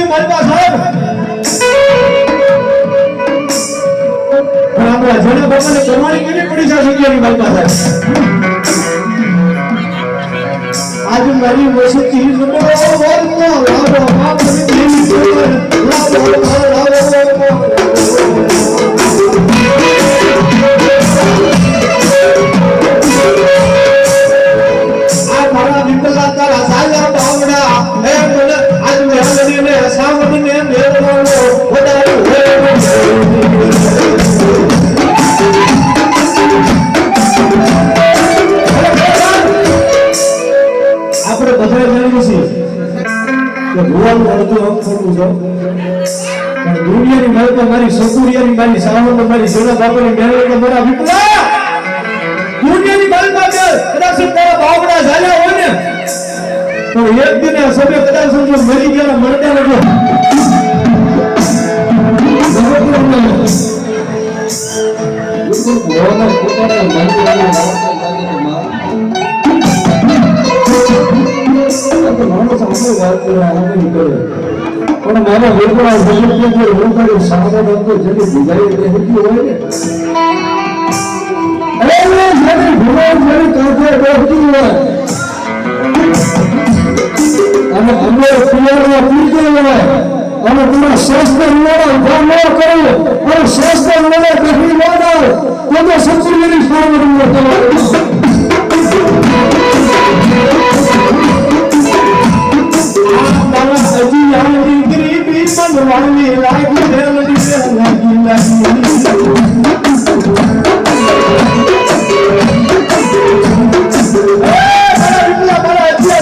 માલપા સાહેબ પણ આપણા જણા બાપાને કરવાની કેવી પડી છે સૂર્યની માલપા સાહેબ આજ મારી વસતી નમો વર્મો લાવો બાપની દેવી લાવો આ મારા વિપલા તારા સાલા બાવડા હે મને આજ મેલડીને સાવડીને મેળવાનો વધારે આપણે બધા જાણીએ છીએ કે ભગવાનનું અડધું અંગ ખોટું છે પણ દુનિયાની મારી મારી સસુરિયાની મારી સાવણ મારી સોના બાપાની મેળવીને મારા વિપલા દુનિયાની મારી પાસે કદાચ તારા બાવડા ઝાલ્યા હોય ને તો એક દિને સભ્ય કદાચ સમજો મરી ગયેલા મરતા નથી ભગવાનના પોતાના પણ મારા વેગળા સંયુક્ત હું કરી સાધન હતો જેની ભૂજાઈ રહેતી હોય ને અરે જેની ભૂલાઈ જેની કાંઠે બેસતી હોય અને અમે પિયરમાં પીજે હોય અને તમારા શાસ્ત્ર ઉડાડા ઉભા ન કરો અને શાસ્ત્ર ઉડાડા બેઠી ન જાઓ તો સંસ્કૃતિની સાવરણ વાલી લાગી રેલડી લાગી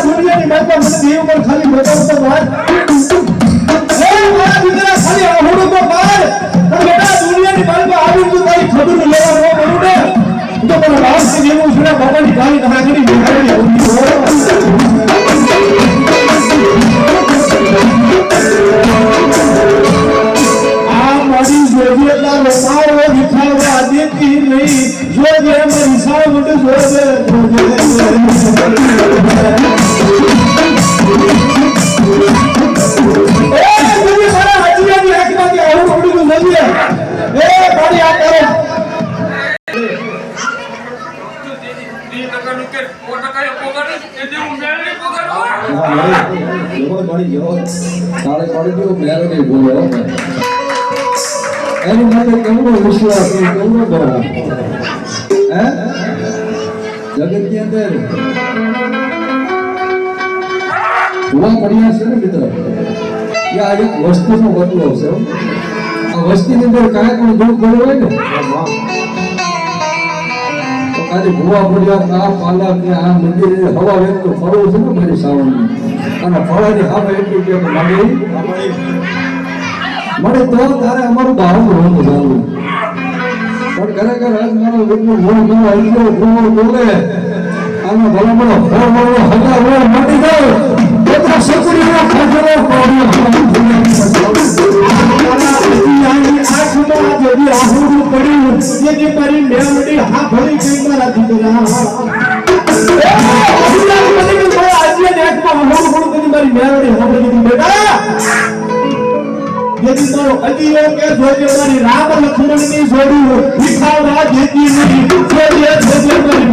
દુનિયાની માતા મને દેવ પર ખાલી બતાવતો વાત મારા દીકરા ખાલી આહોડો તો બાર બેટા દુનિયાની માતા આવી તો તારી ખબર લેવા ન પડું ને તો મને રાત થી જેવું છે બાબાની ગાલી ધરાગડી બેહાડી આવતી દેતી નહીં જોજે મારી સાવડ જોજે મારા હાજીયાની આંખમાંથી આવું પકડીનું જોઈએ પાણી આ કરો એનું માટે કેવડો વિશ્વાસ કેવડો ભાવ હે જગતની અંદર જોવા પડ્યા છે ને મિત્ર કે આ એક વસ્તુનો બદલો છે આ વસ્તીની અંદર કાંઈ પણ દુઃખ ગયો હોય ને તો ખાલી ભૂવા પડ્યા આ પાલક ને આ મંદિર હવા વેચતો ફરવું છે ને મારી સાવણની અને ફળાની સામે એટલું કે મળે તો તારે અમારું બાહું હોવું જાણવું પણ ખરેખર આજ મારો એટલું મોડું મોડું હલકો ઘૂમો બોલે આનો ભલો ભલો ફળ મળો હજા રોડ મટી જાય એટલા સકડીનો ખજરો પાડ્યો જદી આહુડું પડ્યું જેથી મારી મેમડી હા ભરી ગઈ મારા દીકરા આજે દેખમાં હોડું હોડું કરી મારી મેમડી હા ભરી ગઈ બેટા यदि तो अजीयो के जोजे मारी राम लक्ष्मण की जोड़ी दिखावा देती नहीं जोजे जोजे मारी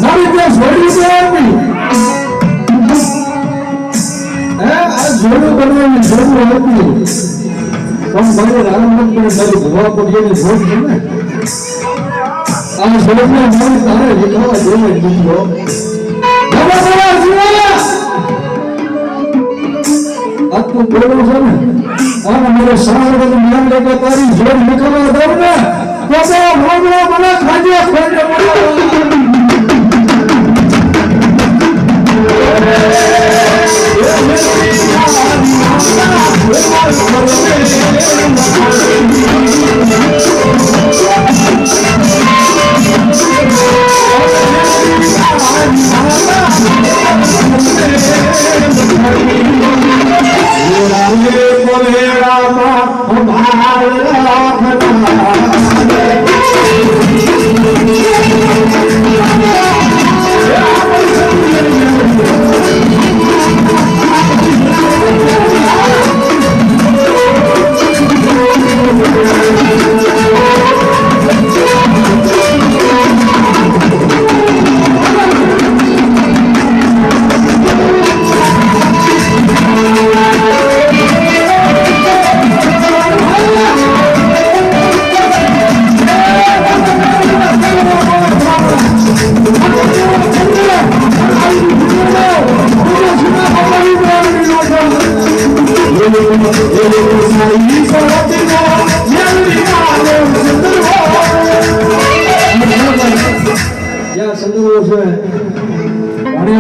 मारी जो जोड़ी से आती आज जोड़ी बनवानी जोड़ी होती हम मारे राम लक्ष्मण मारी भगवा को ये जोड़ है ना આ શરીરને મારી તારે દેખાવા જેવો દીકરો બાબા બાબા જીવા આ તું બોલો છો ને આ મારો સારો નામ લેતો તારી જોડ નીકળવા દઉં ને તો ભોગળો મને ખાજે ખોજે ભાળ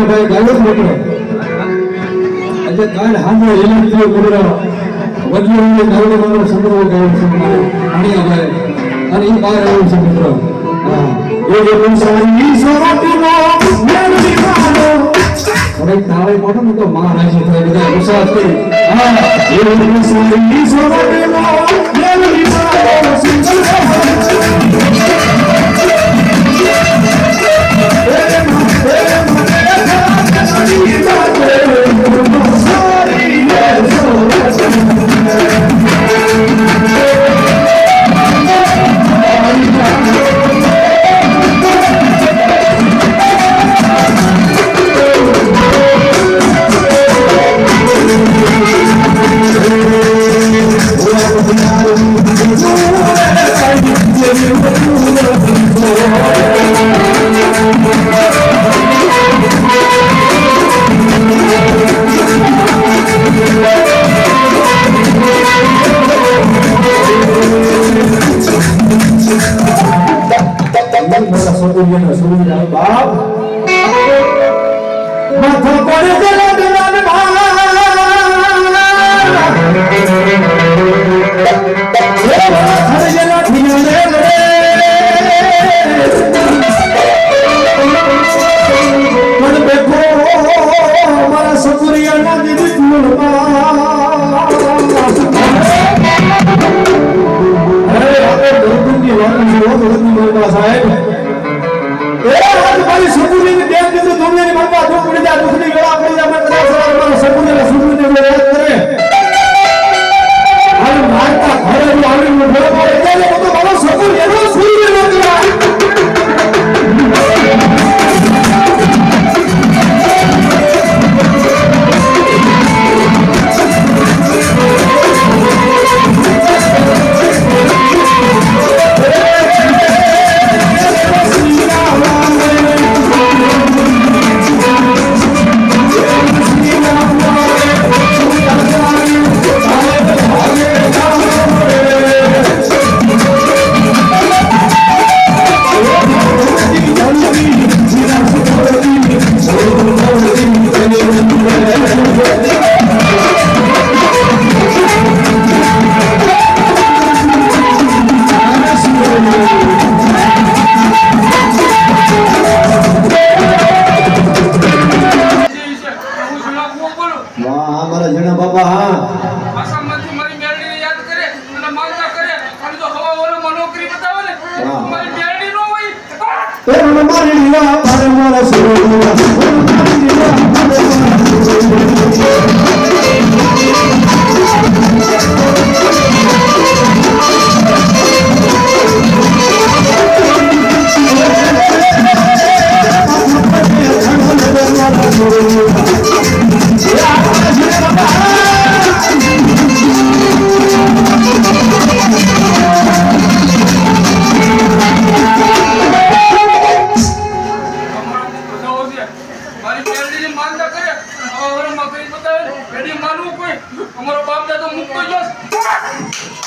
ભાઈ ગાયો મોકલો એટલે કાલ હામે એલન થયો બોલો વજ્યો ગાયો મારો સંદર્ભ ગાયો છે પાણી ભાઈ અને એ બહાર આવ્યું છે મિત્રો હા એ જે પુંસાઈ સોરાટીનો મેલડી માનો અરે તારે મોટો મોટો મહારાજ થાય બધા વિશ્વાસ કરી હા એ પુંસાઈ સોરાટીનો મેલડી માનો સંદર્ભ બાપ માથો પડે જરા જરા મારા સકુરિયા દીદી સાહેબ મારી સકુરીની દેવ દીધું દુનિયાની મનમાં દુઃખ પડી જાય દુઃખની વેળા પડી જાય મને કદાચ મારા સકુરીને સુખની યાદ કરે અને મારતા ઘરે આવી ઉભો પડે એટલે બધો મારો સકુરી એનો સુરી ન કરાય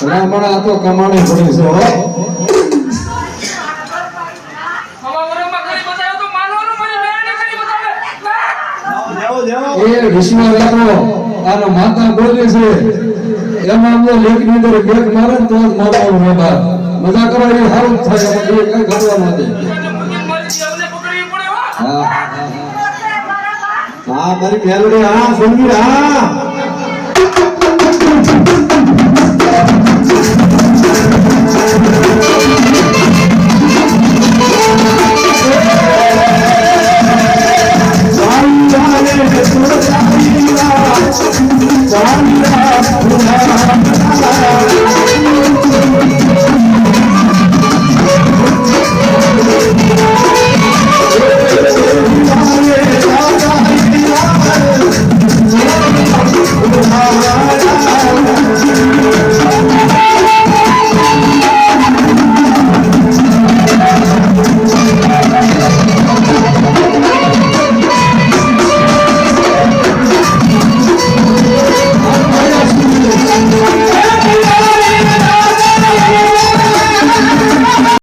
રામણા તો કમાણી પડી છે હો એ વિશ્વા લેતો આનો માતા બોલે છે એમાં અમને લેખ ની અંદર બેક મારે તો જ મારવાનું બાબા મજા કરો એ સારું થાય એમાં કઈ ઘટવા નથી હા મારી મેલડી હા સુનગીર હા